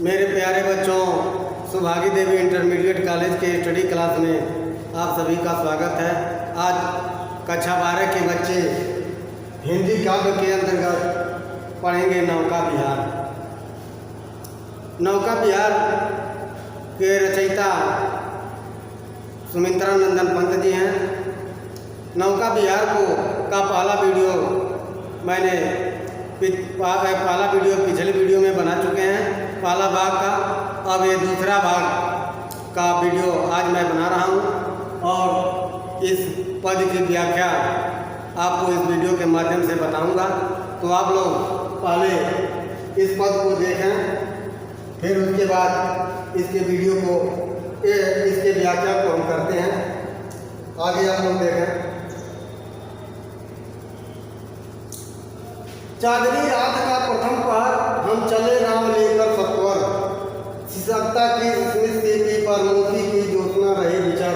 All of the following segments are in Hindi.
मेरे प्यारे बच्चों, सुभागी देवी इंटरमीडिएट कॉलेज के स्टडी क्लास में आप सभी का स्वागत है। आज कक्षा 12 के बच्चे हिंदी काव्य के अंतर्गत पढ़ेंगे नौका विहार। नौका विहार के रचयिता सुमित्रा नंदन पंत जी हैं। नौका विहार का पहला वीडियो मैंने पिछले वीडियो में बना चुके हैं, पहला भाग का। अब ये दूसरा भाग का वीडियो आज मैं बना रहा हूँ और इस पद की व्याख्या आपको इस वीडियो के माध्यम से बताऊंगा। तो आप लोग पहले इस पद को देखें, फिर उसके बाद इसके वीडियो को इसके व्याख्या को हम करते हैं। आगे आप लोग देखें। चांदनी रात का प्रथम पहर, हम चले नाव लेकर सत्वर। सिसकता की स्मित सीपी पर मोती की ज्योत्सना रही विचर।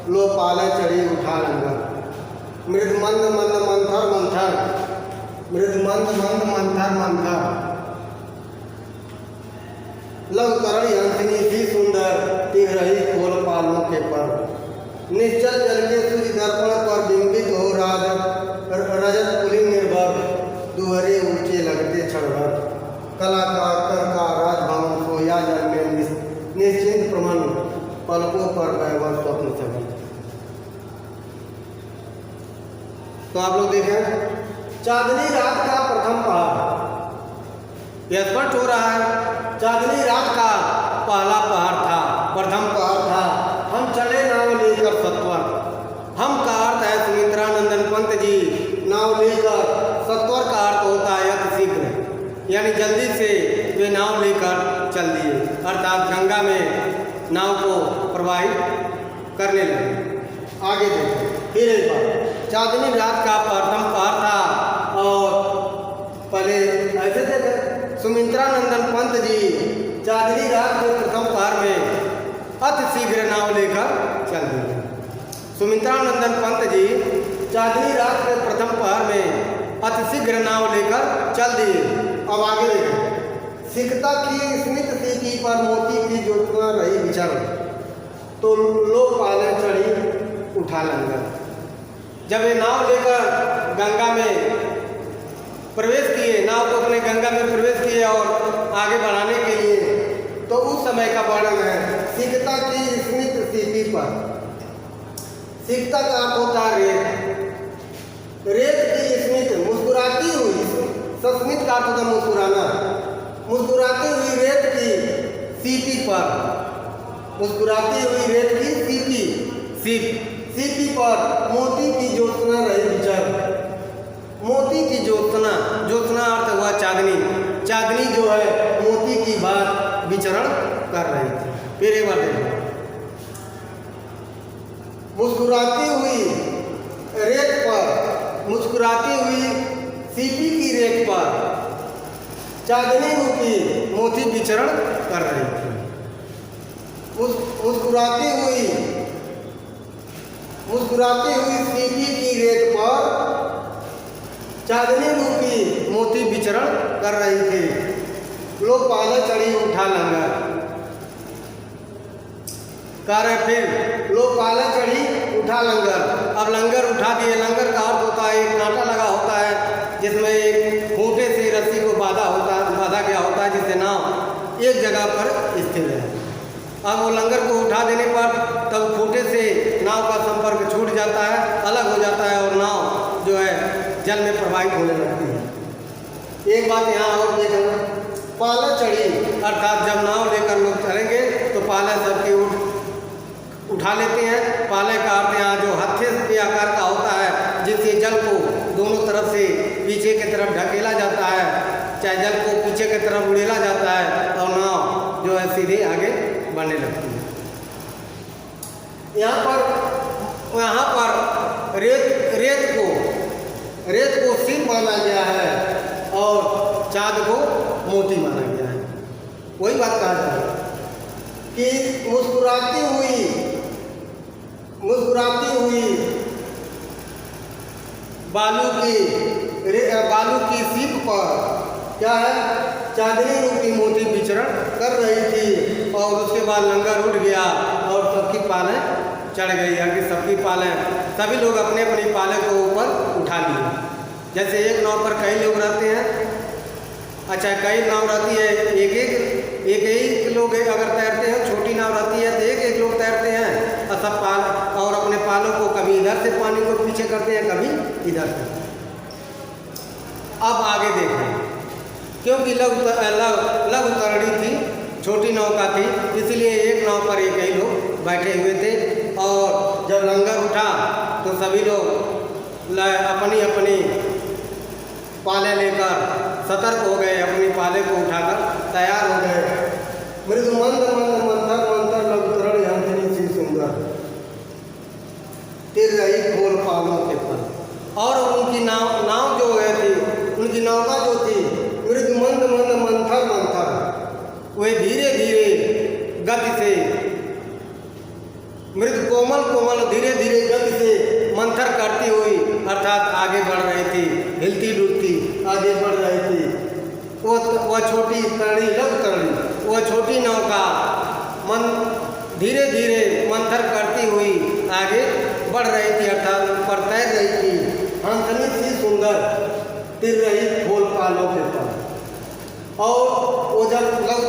लो पाले चढ़ी उठा लंगर। मृद मंद मंद मंथर मंथर, मृद मंद मंद मंथर मंथर। लव करण हंसनी सी सुंदर, टिक रही खोल पालों के पर। निश्चल जल के सूर्य दर्पण पर बिंबित हो रजत पुलिंग निर्भर। दुहरे ऊंचे लगते क्षणभर, कलाकार कर का राजभवन सोया जल में निश्चिंत प्रमन। पलकों पर वैभव स्वप्न सभी। तो आप लोग देखें, चांदनी रात का प्रथम पहर, यह स्पष्ट हो रहा है। चांदनी रात का पहला पहर था, प्रथम पहर था। हम चले नाव लेकर सत्वर। हम का अर्थ है सुमित्रा नंदन पंत जी, नाव लेकर। सत्वर का अर्थ होता है अति शीघ्र, यानी जल्दी से वे नाव लेकर चल दिए, अर्थात गंगा में नाव को प्रवाहित करने लगे। आगे देखो फिर एक बार, चांदनी रात का प्रथम पहर था। और पहले ऐसे देखे, सुमित्रा नंदन पंत जी चांदनी रात के प्रथम पहर में अति शीघ्र नाव लेकर चल दिए। सुमित्रा नंदन पंत जी चांदनी रात के प्रथम पहर में अति शीघ्र नाव लेकर चल दिए। अब आगे देखें। सिकता की स्मित सीपी पर मोती की ज्योत्सना रही विचर। तो लो पाले चढ़ी उठा लंगर। जब ये नाव लेकर गंगा में प्रवेश किए, नाव को अपने गंगा में प्रवेश किए और आगे बढ़ाने के लिए, तो उस समय का वर्णन है सिकता की स्मित सीपी पर। सिकता का अर्थ होता है रेत। रेत की स्मित मुस्कुराती हुई, सस्मित का अर्थ होता मुस्कुराना। मुस्कुराती हुई रेत की सीपी पर, मुस्कुराती हुई रेत की सीपी पर मोती की ज्योत्सना रही विचर। मोती की ज्योत्सना, ज्योत्सना अर्थ हुआ चांदनी। चांदनी जो है मोती की बात विचरण कर रही थी। फिर एक बार देखो, मुस्कुराती हुई रेत पर, मुस्कुराती हुई सीपी की रेत पर चांदनी रूपी मोती विचरण कर रही थी। मुस्कुराती हुई सीपी की रेत पर चांदनी रूपी मोती विचरण कर रही थी। लो पाले चढ़ी उठा लंगर। कार्य फिर लो पाले चढ़ी उठा लंगर। अब लंगर उठा दिए। लंगर का अर्थ होता है एक कांटा लगा होता है जिसमें एक खूंटे से रस्सी को बांधा गया होता है, जिससे नाव एक जगह पर स्थिर है। अब वो लंगर को उठा देने पर तब खूंटे से नाव का संपर्क छूट जाता है, अलग हो जाता है और नाव जो है जल में प्रवाहित होने लगती है। एक बात यहाँ और देखना, पाला चढ़ी अर्थात जब नाव लेकर लोग चलेंगे तो पाला सबके उठा लेते हैं। पाले का अर्थ यहाँ जो हत्थे के आकार का होता है, जिससे जल को दोनों तरफ से पीछे की तरफ ढकेला जाता है, चाहे जल को पीछे की तरफ उड़ेला जाता है और नाव जो है सीधे आगे बढ़ने लगती है। यहाँ पर रेत को सिर माना गया है और चाँद को मोती माना गया है। वही बात कहा जा रहा है कि मुस्कुराती हुई बालू की सीप पर क्या है, चांदनी रूपी मोती विचरण कर रही थी। और उसके बाद लंगर उठ गया और सबकी पालें चढ़ गई, यानी सबकी पालें, सभी लोग अपने अपनी पालें को ऊपर उठा लिए। जैसे एक नाव पर कई लोग रहते हैं, अच्छा कई नाव रहती है, एक ही लोग अगर तैरते हैं, छोटी नाव रहती है तो एक लोग तैरते हैं और सब पाल और अपने पालों को कभी इधर से पानी को पीछे करते हैं, कभी इधर से। अब आगे देखें, क्योंकि लघु तरणी थी, छोटी नौका थी, इसलिए एक नाव पर एक ही लोग बैठे हुए थे। और जब लंगर उठा तो सभी लोग अपनी अपनी पाले लेकर सतर्क हो गए, अपनी पाले को उठाकर तैयार हो गए। मृदु मंद मंद मंथर मंथर लघु तरणी हंसनी सी सुंदर तिर रही खोल पालों के पर। और उनकी नाव जो है थी, उनकी नौका जो थी, मृदु मंद मंद मंथर मंथर, वे धीरे धीरे गति से, मृदु कोमल कोमल धीरे धीरे गति से मंथर करती हुई अर्थात आगे बढ़ रही थी, हिलती डुलती आगे बढ़ रही थी। वह छोटी तरणी, लघु तरणी, वह छोटी नौका धीरे धीरे मंथर करती हुई आगे बढ़ रही थी, अर्थात ऊपर तैर रही थी। हंसनी सी सुंदर तिर रही खोल पालों के पर। और वो जब लघु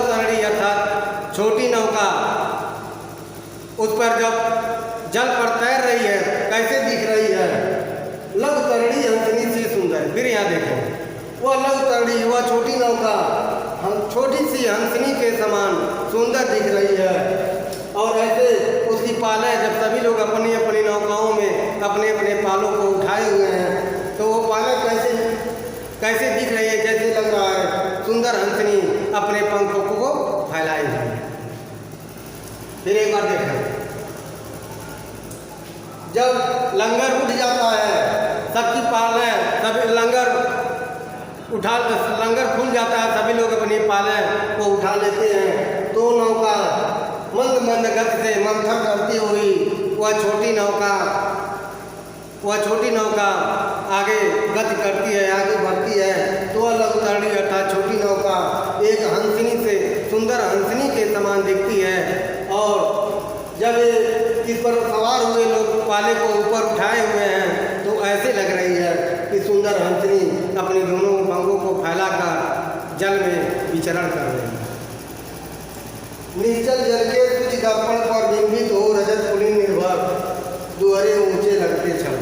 तरणी अर्थात छोटी नौका उस पर जब जल पर तैर रही है, कैसे दिख रही है? लघु तरणी हंसनी सी सुंदर। फिर यहाँ देखो, वह लघु तरणी, वह छोटी नौका छोटी सी हंसनी के समान सुंदर दिख रही है। और ऐसे उसकी पालें, जब सभी लोग अपनी अपनी नौकाओं में अपने अपने पालों को उठाए हुए हैं, तो वो पालें कैसे दिख रही है? जैसे लग रहा है सुंदर हंसनी अपने पंखों को फैलाई है। फिर एक बार देखा, जब लंगर उठ जाता है, सबकी पालें, सभी लंगर खुल जाता है, सभी लोग अपनी पालें को उठा लेते हैं, तो नौका मंद मंद गति से मंथर करती हुई वह छोटी नौका आगे गति करती है, आगे बढ़ती है। तो वह लघु तरणी अर्थात छोटी नौका एक हंसनी से, सुंदर हंसनी के समान दिखती है। और जब इस पर सवार हुए लोग पाले को ऊपर उठाए हुए हैं, तो ऐसे लग रही है कि सुंदर हंसनी अपने दोनों पंखों को फैलाकर जल में विचरण कर रही है। निश्चल जल के कुछ दर्पण पर बिंबित हो रजत पुलिन निर्भर दुहरे ऊंचे लगते छल।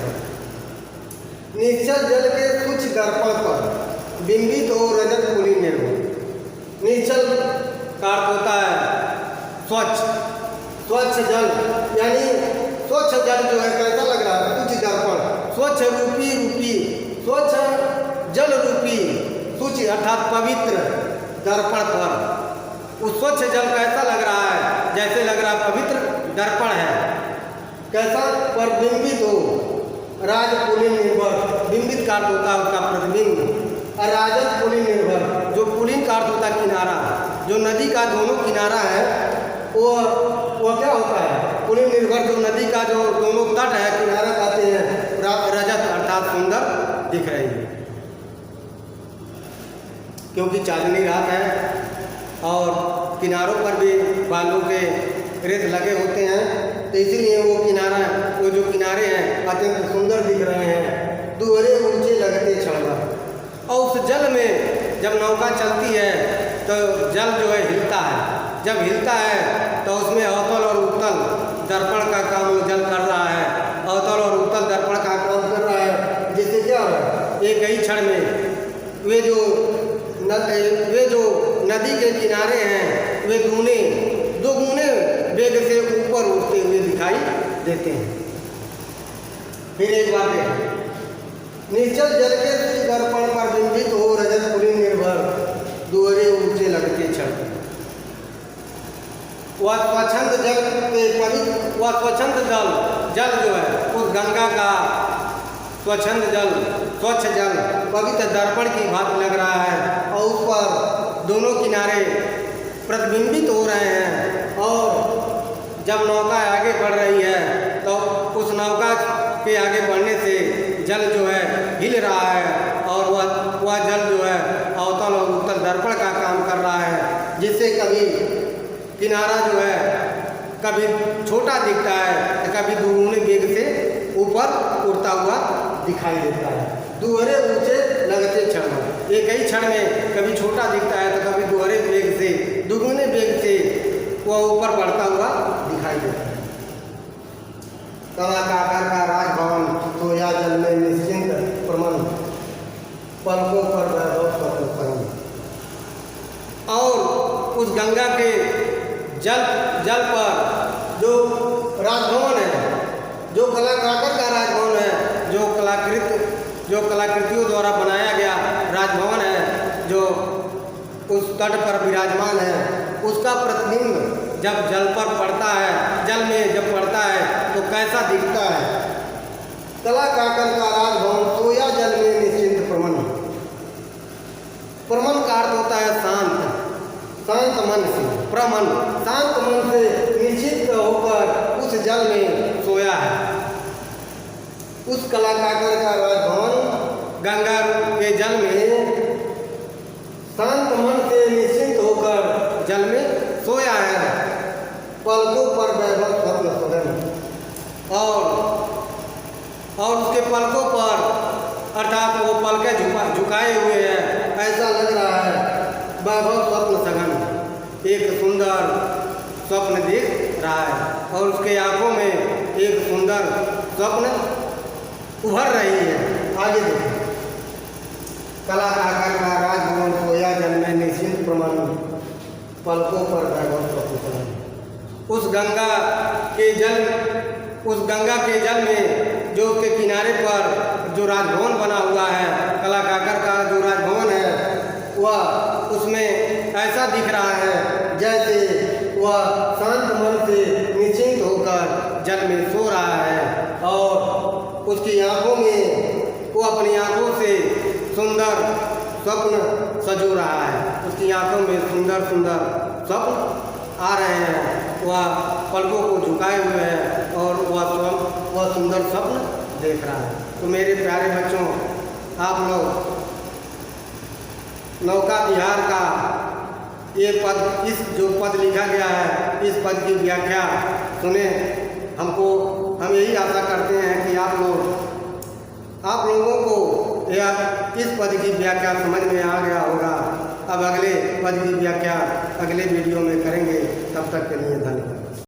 निश्चल जल के कुछ दर्पण पर बिंबित हो रजत पुलिन निर्भर। निश्चल का अर्थ होता है स्वच्छ जल, यानी स्वच्छ जल जो है कैसा लग रहा है? कुछ दर्पण, स्वच्छ स्वच्छ जल रूपी शुचि अर्थात पवित्र दर्पण पर। उस स्वच्छ जल कैसा लग रहा है? जैसे लग रहा पवित्र दर्पण है। कैसा? पर बिंबित हो राज पुलिन निर्भर। बिंबित का अर्थ होता है उसका प्रतिबिंब। राजत पुलिन निर्भर, जो पुलिन का अर्थ होता है किनारा, जो नदी का दोनों किनारा है, वो क्या होता है? पुलिन निर्भर, जो नदी का जो दोनों तट है, किनारा कहते हैं, रजत अर्थात सुंदर दिख रही है। क्योंकि चांदनी रात है और किनारों पर भी बालू के रेत लगे होते हैं, तो इसलिए वो जो किनारे हैं अत्यंत सुंदर दिख रहे हैं। दुहरे ऊंचे लगते छलवा। और उस जल में जब नौका चलती है तो जल जो है हिलता है। जब हिलता है तो उसमें अवतल और उत्तल दर्पण का काम जल कर रहा है। अवतल और उत्तल दर्पण का काम कर रहा है, जिससे क्या हो रहा है? एक ही क्षण में वे जो नदी के किनारे हैं, वे दो गुने वेग से ऊपर उठते हुए दिखाई देते हैं। फिर एक बार देखें, निश्चल जल के दर्पण पर बिंबित हो रजत पुलिन निर्भर दुहरे ऊंचे लगते छल। वह स्वच्छंद जल के पवित्र, वह स्वच्छंद जल जो है उस गंगा का स्वच्छंद जल, स्वच्छ जल पवित्र दर्पण की भांति लग रहा है। और उस पर दोनों किनारे प्रतिबिंबित हो रहे हैं। और जब नौका आगे बढ़ रही है तो उस नौका के आगे बढ़ने से जल जो है हिल रहा है। और वह जल जो है अवतल और उत्तल दर्पण का काम कर रहा है, जिससे कभी किनारा जो है कभी छोटा दिखता है तो कभी दुगुने वेग से ऊपर उड़ता हुआ दिखाई देता है। दोहरे ऊंचे लगते क्षण में, एक ही क्षण में कभी छोटा दिखता है तो कभी दोहरे वेग से दुगुने वेग से वह ऊपर बढ़ता हुआ दिखाई देता है। कला काकर का राजभवन सोया जल में निश्चिंत प्रमन, पलकों पर वैभव स्वप्न परम। और उस गंगा के जल पर जो राजभवन है, जो कला काकर का राजभवन है, जो कलाकृतियों द्वारा बनाया गया राजभवन है, जो उस तट पर विराजमान है, उसका प्रतिबिंब जब जल पर पड़ता है, जल में जब पड़ता है तो कैसा दिखता है। कला काकर का राजभवन सोया जल में निश्चिंत प्रमन। प्रमन का अर्थ होता है शांत, शांत मन से। प्रमन शांत मन से निश्चित होकर उस जल में सोया है। उस कला काकर का राजभवन गंगा के जल में शांत मन से निश्चिंत होकर जल में सोया है। पलकों पर वैभव स्वप्न स्वयं, और उसके पलकों पर अर्थात वो पलकें झुकाए हुए हैं, ऐसा लग रहा है वैभव स्वप्न सघन, एक सुंदर स्वप्न दिख रहा है और उसके आंखों में एक सुंदर स्वप्न उभर रही है। आगे देखिए, कला काकर का राजभवन सोया जल में निश्चिंत प्रमाण, पलकों पर वैभव स्वप्न सघन। उस गंगा के जल में जो के किनारे पर जो राजभवन बना हुआ है, कला काकर का जो राजभवन है, वह उसमें ऐसा दिख रहा है जैसे वह शांत मन से निश्चिंत होकर जल में सो रहा है और उसकी आंखों में वो अपनी आंखों से सुंदर स्वप्न सजो रहा है। उसकी आंखों में सुंदर सुंदर स्वप्न आ रहे हैं। वह पलकों को झुकाए हुए है और वह सुंदर स्वप्न देख रहा है। तो मेरे प्यारे बच्चों, आप लोग नौका विहार का ये पद, इस जो पद लिखा गया है, इस पद की व्याख्या सुने। हम यही आशा करते हैं कि आप लोगों को यह इस पद की व्याख्या समझ में आ गया होगा। अब अगले पद की व्याख्या अगले वीडियो में करेंगे। तब तक के लिए धन्यवाद।